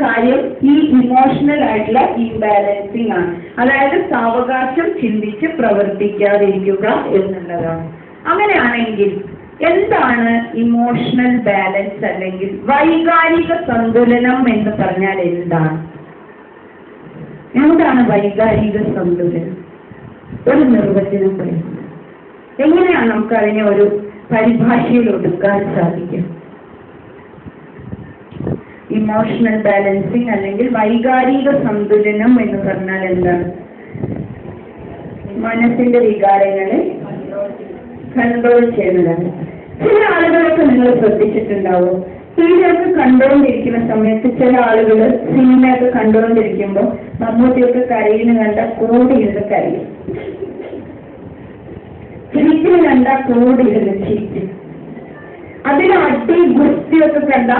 കാര്യം ഈ ഇമോഷണൽ ആയിട്ടുള്ള ഇംബാലൻസിങ് ആണ്. അതായത് സാവകാശം ചിന്തിച്ച് പ്രവർത്തിക്കാതിരിക്കുക എന്നുള്ളതാണ്. അങ്ങനെയാണെങ്കിൽ എന്താണ് ഇമോഷണൽ ബാലൻസ് അല്ലെങ്കിൽ വൈകാരിക സന്തുലനം എന്ന് പറഞ്ഞാൽ എന്താണ്? എന്താണ് വൈകാരിക സന്തുലനം? ഒരു നിർവചനം പറയുന്നത് എങ്ങനെയാണ് നമുക്ക് അതിനെ ഒരു പരിഭാഷയിൽ ഒതുക്കാൻ സാധിക്കും? ഇമോഷണൽ ബാലൻസിങ് അല്ലെങ്കിൽ വൈകാരിക സന്തുലനം എന്ന് പറഞ്ഞാൽ എന്താണ്? മനസ്സിന്റെ വികാരങ്ങളെ കൺട്രോൾ ചെയ്യുന്നതാണ്. ചില ആളുകളൊക്കെ നിങ്ങൾ ശ്രദ്ധിച്ചിട്ടുണ്ടാവും, ടിവിയൊക്കെ കണ്ടുകൊണ്ടിരിക്കുന്ന സമയത്ത് ചില ആളുകൾ സിനിമയൊക്കെ കണ്ടുകൊണ്ടിരിക്കുമ്പോൾ മമ്മൂട്ടിയൊക്കെ കരയിന് കണ്ട കൂടിയിരുന്ന് കരയും, ചിരിക്കിന് കണ്ട കൂടിയിരുന്ന് ചിരിക്കും. അതിൽ അടി ഗുസ്തിയൊക്കെ കണ്ട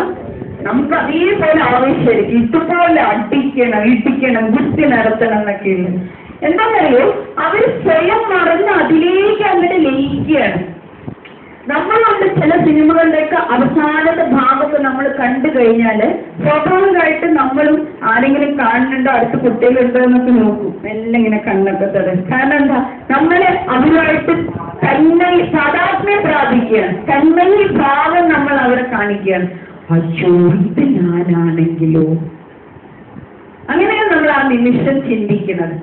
നമുക്ക് അതേപോലെ ആവശ്യമായിരിക്കും, ഇതുപോലെ ഇടിക്കണം ഗുസ്തി നടത്തണം എന്നൊക്കെയുണ്ട്. എന്താണെന്നറിയോ, അവർ സ്വയം മറന്ന് അതിലേക്ക് അങ്ങോട്ട് ലയിക്കുകയാണ്. നമ്മളുണ്ട് ചില സിനിമകളുടെയൊക്കെ അവസാനത്തെ ഭാഗമൊക്കെ നമ്മൾ കണ്ടു കഴിഞ്ഞാല് സ്വാഭാവികമായിട്ട് നമ്മളും ആരെങ്കിലും കാണുന്നുണ്ടോ, അടുത്ത കുട്ടികളുണ്ടോ എന്നൊക്കെ നോക്കും, എല്ലാം ഇങ്ങനെ കണ്ണൊക്കെ തടയും. കാരണം എന്താ, നമ്മളെ അവരുമായിട്ട് തന്മയി താതാത്മ്യം പ്രാപിക്കുകയാണ്, തന്മയി ഭാവം നമ്മൾ അവരെ കാണിക്കുകയാണ്. അയ്യോ ഇത് ഞാനാണെങ്കിലോ, അങ്ങനെയാണ് നമ്മൾ ആ നിമിഷം ചിന്തിക്കുന്നത്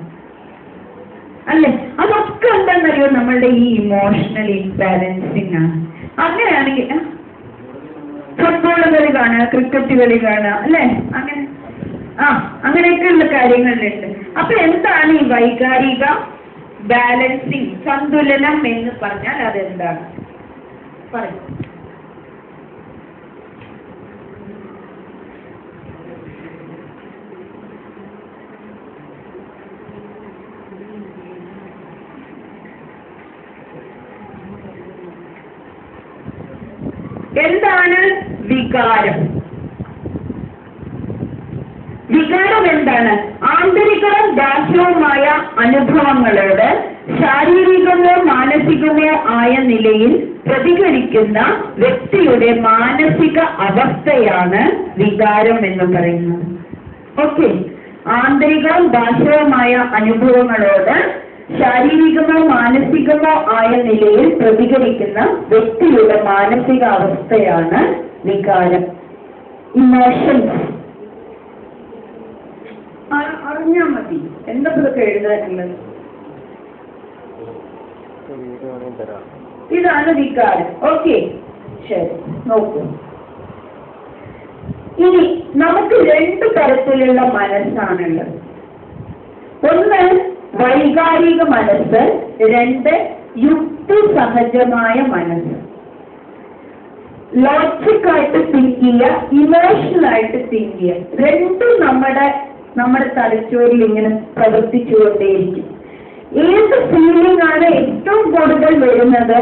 അല്ലെ? അതൊക്കെ എന്താണെന്നറിയോ, നമ്മളുടെ ഈ ഇമോഷണൽ ഇംബാലൻസിങ് ആണ്. അങ്ങനെയാണെങ്കിൽ ഫുട്ബോൾ കളി കാണുക, ക്രിക്കറ്റ് കളി കാണുക അല്ലെ, അങ്ങനെയൊക്കെയുള്ള കാര്യങ്ങളിലുണ്ട്. അപ്പൊ എന്താണ് ഈ വൈകാരിക ബാലൻസിങ്, സന്തുലനം എന്ന് പറഞ്ഞാൽ അതെന്താണ് പറയും? എന്താണ് വികാരം? വികാരം എന്താണ്? ആന്തരികവും ബാഹ്യവുമായ അനുഭവങ്ങളോട് ശാരീരികമോ മാനസികമോ ആയ നിലയിൽ പ്രതികരിക്കുന്ന വ്യക്തിയുടെ മാനസിക അവസ്ഥയാണ് വികാരം എന്ന് പറയുന്നത്. ഓക്കെ, ആന്തരികവും ബാഹ്യവുമായ അനുഭവങ്ങളോട് ശാരീരികമോ മാനസികമോ ആയ നിലയിൽ പ്രതികരിക്കുന്ന വ്യക്തിയുടെ മാനസിക അവസ്ഥയാണ് വികാരം, ഇമോഷൻസ്. അറിഞ്ഞാൽ മതി എന്തൊക്കെ എഴുതാനുള്ളത്. ഇതാണ് വികാരം. ഓക്കെ, ശരി, നോക്കൂ. ഇനി നമുക്ക് രണ്ട് തരത്തിലുള്ള മനസ്സാണുള്ളത്. ഒന്ന് വൈകാരിക മനസ്സ്, രണ്ട് യുക്തിസഹജമായ മനസ്സ്. ലോജിക്കായിട്ട് തിങ്ക് ചെയ്യുക, ഇമോഷണലായിട്ട് തിങ്ക് ചെയ്യുക, രണ്ടും നമ്മുടെ തലച്ചോറിൽ ഇങ്ങനെ പ്രവർത്തിച്ചുകൊണ്ടേയിരിക്കും. ഏത് ഫീലിംഗ് ആണ് ഏറ്റവും കൂടുതൽ വരുന്നത്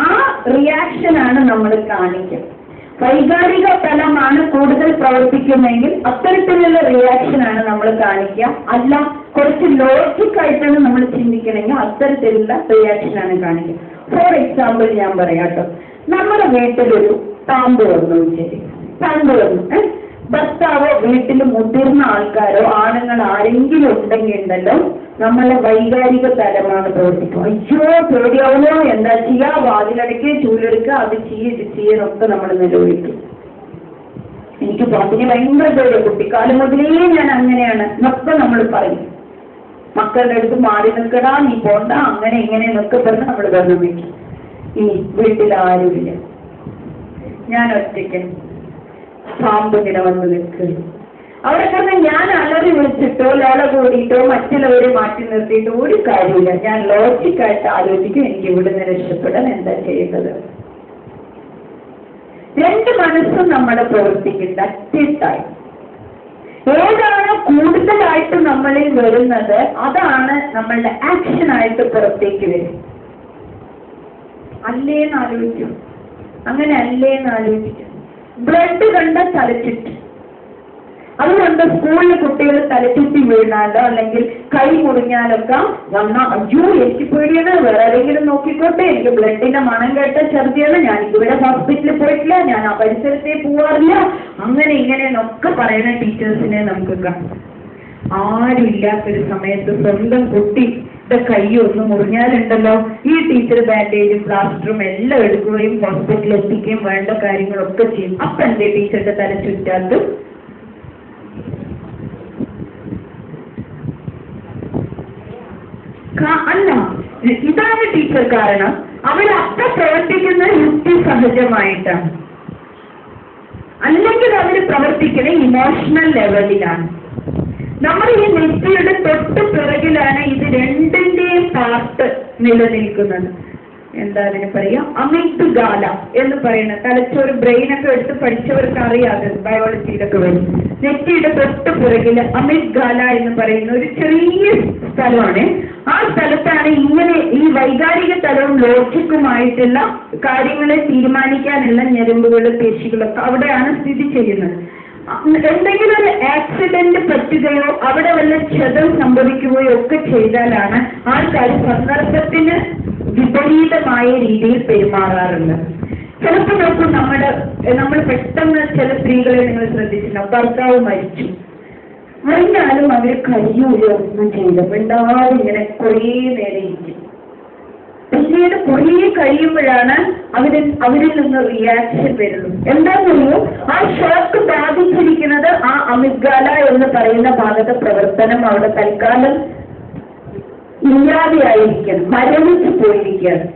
ആ റിയാക്ഷനാണ് നമ്മൾ കാണിക്കുക. വൈകാരിക തലമാണ് കൂടുതൽ പ്രവർത്തിക്കുന്നതെങ്കിൽ അത്തരത്തിലുള്ള റിയാക്ഷനാണ് നമ്മൾ കാണിക്കുക. അല്ല, കുറച്ച് ലോജിക്കായിട്ടാണ് നമ്മൾ ചിന്തിക്കണമെങ്കിൽ അത്തരത്തിലുള്ള റിയാക്ഷനാണ് കാണിക്കുക. ഫോർ എക്സാമ്പിൾ ഞാൻ പറയാട്ടോ, നമ്മുടെ വീട്ടിലൊരു പാമ്പ് വന്നു, ശരി, പാമ്പ് വന്നു. ഭർത്താവോ വീട്ടിൽ മുതിർന്ന ആൾക്കാരോ ആണുങ്ങൾ ആരെങ്കിലും ഉണ്ടല്ലോ, നമ്മളെ വൈകാരിക തലമാണ് പ്രവർത്തിക്കുക. അയ്യോ പേടിയാവണോ, എന്താ ചെയ്യാ, വാതിലടയ്ക്ക്, ചൂലെടുക്കുക, അത് ഇത് ചെയ്യാനൊക്കെ നമ്മൾ നിലവിളിക്കും. എനിക്ക് പാമ്പിനെ ഭയങ്കര പേടിയ, കുട്ടിക്കാലം മുതലേ ഞാൻ അങ്ങനെയാണ് എന്നൊക്കെ നമ്മൾ പറയും. മക്കളുടെ അടുത്ത് മാറി നിൽക്കടാ, നീ പോണ്ട, അങ്ങനെ ഇങ്ങനെ എന്നൊക്കെ പറഞ്ഞ് നമ്മൾ ബന്ധം വയ്ക്കും. ഇനി വീട്ടിൽ ആരുമില്ല, ഞാൻ ഒറ്റയ്ക്ക്, പാമ്പ് ഇങ്ങനെ വന്ന് നിൽക്കുക. അവിടെ തന്നെ ഞാൻ അലറി വിളിച്ചിട്ടോ ലോള കൂടിയിട്ടോ മറ്റുള്ളവരെ മാറ്റി നിർത്തിയിട്ടോ ഒരു കാര്യമില്ല. ഞാൻ ലോജിക്കായിട്ട് ആലോചിക്കും, എനിക്ക് ഇവിടുന്ന് രക്ഷപ്പെടാൻ എന്താ ചെയ്യേണ്ടത്. രണ്ട് മനസ്സും നമ്മുടെ പ്രവർത്തിക്കുന്ന അത്യത്തായി ഏതാണ് കൂടുതലായിട്ട് നമ്മളിൽ വരുന്നത് അതാണ് നമ്മളുടെ ആക്ഷനായിട്ട് പുറത്തേക്ക് വരും. അല്ലേന്ന് ആലോചിക്കും, അങ്ങനെ അല്ലേന്ന് ആലോചിക്കും. ബ്ലഡ് കണ്ട തലച്ചിട്ട്, അതുകൊണ്ട് നമ്മുടെ സ്കൂളിൽ കുട്ടികൾ തലചുറ്റി വീണാലോ അല്ലെങ്കിൽ കൈ മുറിഞ്ഞാലൊക്കെ വന്നാൽ അയ്യോ എനിക്ക് പേടിയാണ്, വേറെ ആരെങ്കിലും നോക്കിക്കോട്ടെ, എനിക്ക് ബ്ലഡിന്റെ മണം കേട്ട ഛർദിയാണ്, ഞാൻ ഇതുവരെ ഹോസ്പിറ്റലിൽ പോയിട്ടില്ല, ഞാൻ ആ പരിസരത്തേ പോവാറില്ല, അങ്ങനെ ഇങ്ങനെയെന്നൊക്കെ പറയുന്ന ടീച്ചേഴ്സിനെ നമുക്ക് കാണാം. ആരുമില്ലാത്തൊരു സമയത്ത് സ്വന്തം കുട്ടിയുടെ കൈ ഒന്ന് മുറിഞ്ഞാലുണ്ടല്ലോ, ഈ ടീച്ചർ ബാൻഡേജും പ്ലാസ്റ്ററും എല്ലാം എടുക്കുകയും ഹോസ്പിറ്റലിൽ എത്തിക്കുകയും വേണ്ട കാര്യങ്ങളൊക്കെ ചെയ്യും. അപ്പൊ എന്റെ ടീച്ചറുടെ തല ചുറ്റാത്ത് അല്ല, ഇതാണ് ടീച്ചർ കാരണം. അവരപ്പ പ്രവർത്തിക്കുന്ന യുക്തി സഹജമായിട്ടാണ്, അല്ലെങ്കിൽ അവർ പ്രവർത്തിക്കുന്ന ഇമോഷണൽ ലെവലിലാണ്. നമ്മൾ ഈ നെറ്റിയുടെ തൊട്ട് പിറകിലാണ് ഇത് രണ്ടിന്റെയും പാർട്ട് നിലനിൽക്കുന്നത്. എന്താ അതിന് പറയാ, അമിഗ്ഡാല എന്ന് പറയുന്ന തലച്ചോറ്, ബ്രെയിനൊക്കെ എടുത്ത് പഠിച്ചവർക്ക് അറിയാതെ ബയോളജിയിലൊക്കെ വരും. നെറ്റിയുടെ തൊട്ട് പിറകില് അമിഗ്ഡാല എന്ന് പറയുന്ന ഒരു ചെറിയ സ്ഥലമാണ്. ആ സ്ഥലത്താണ് ഇങ്ങനെ ഈ വൈകാരിക തലവും ലോജിക്കുമായിട്ടുള്ള കാര്യങ്ങളെ തീരുമാനിക്കാനുള്ള ഞരമ്പുകളും പേശികളൊക്കെ അവിടെയാണ് സ്ഥിതി ചെയ്യുന്നത്. എന്തെങ്കിലും ഒരു ആക്സിഡന്റ് പറ്റുകയോ അവിടെ വല്ല ക്ഷതം സംഭവിക്കുകയോ ഒക്കെ ചെയ്താലാണ് ആൾക്കാർ സന്ദർഭത്തിന് വിപരീതമായ രീതിയിൽ പെരുമാറാറുണ്ട്. ചിലപ്പോൾ നോക്കും, നമ്മൾ പെട്ടെന്ന് ചില സ്ത്രീകളെ നിങ്ങൾ ശ്രദ്ധിച്ചിട്ടുണ്ടാവും, ഭർത്താവ് മരിച്ചു അറിഞ്ഞാലും അവർ കഴിയൂലോ ഒന്നും ചെയ്തു മിണ്ടാതെ ഇങ്ങനെ കുറേ നേരം ഇരിക്കും. പിന്നീട് കുറേ കഴിയുമ്പോഴാണ് അവരിൽ നിന്ന് റിയാക്ഷൻ വരുന്നത്. എന്താണെന്നറിയോ, ആ ഷോക്ക് ബാധിച്ചിരിക്കുന്നത് ആ അമിഗ്ഡാല എന്ന് പറയുന്ന ഭാഗത്തെ പ്രവർത്തനം അവിടെ തൽക്കാലം ഇല്ലാതെയായിരിക്കണം, മരവിച്ചു പോയിരിക്കുകയാണ്.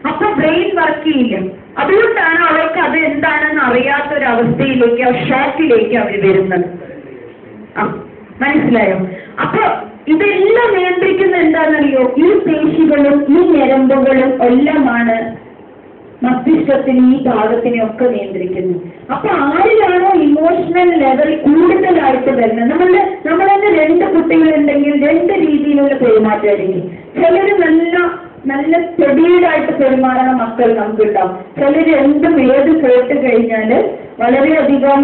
അപ്പൊ ബ്രെയിൻ വർക്ക് ചെയ്യില്ല. അതുകൊണ്ടാണ് അവർക്ക് അത് എന്താണെന്ന് അറിയാത്തൊരവസ്ഥയിലേക്ക്, ആ ഷോക്കിലേക്ക് അവർ വരുന്നത്. മനസ്സിലായോ? അപ്പൊ ഇതെല്ലാം നിയന്ത്രിക്കുന്ന എന്താണെന്നറിയോ, ഈ പേശികളും ഈ ഞരമ്പുകളും എല്ലാമാണ് മസ്തിഷ്കത്തിന് ഈ ഭാഗത്തിനെ ഒക്കെ നിയന്ത്രിക്കുന്നത്. അപ്പൊ ആരിലാണോ ഇമോഷണൽ ലെവൽ കൂടുതലായിട്ട് വരുന്നത്, നമ്മൾ തന്നെ 2 കുട്ടികളുണ്ടെങ്കിൽ 2 രീതിയിലുള്ള പെരുമാറ്റമായിരിക്കും. ചിലര് നല്ല സ്റ്റഡീഡായിട്ട് പെരുമാറുന്ന മക്കൾ നമുക്കുണ്ടാവും. ചിലര് എന്തും ഏത് കേട്ട് കഴിഞ്ഞാല് വളരെയധികം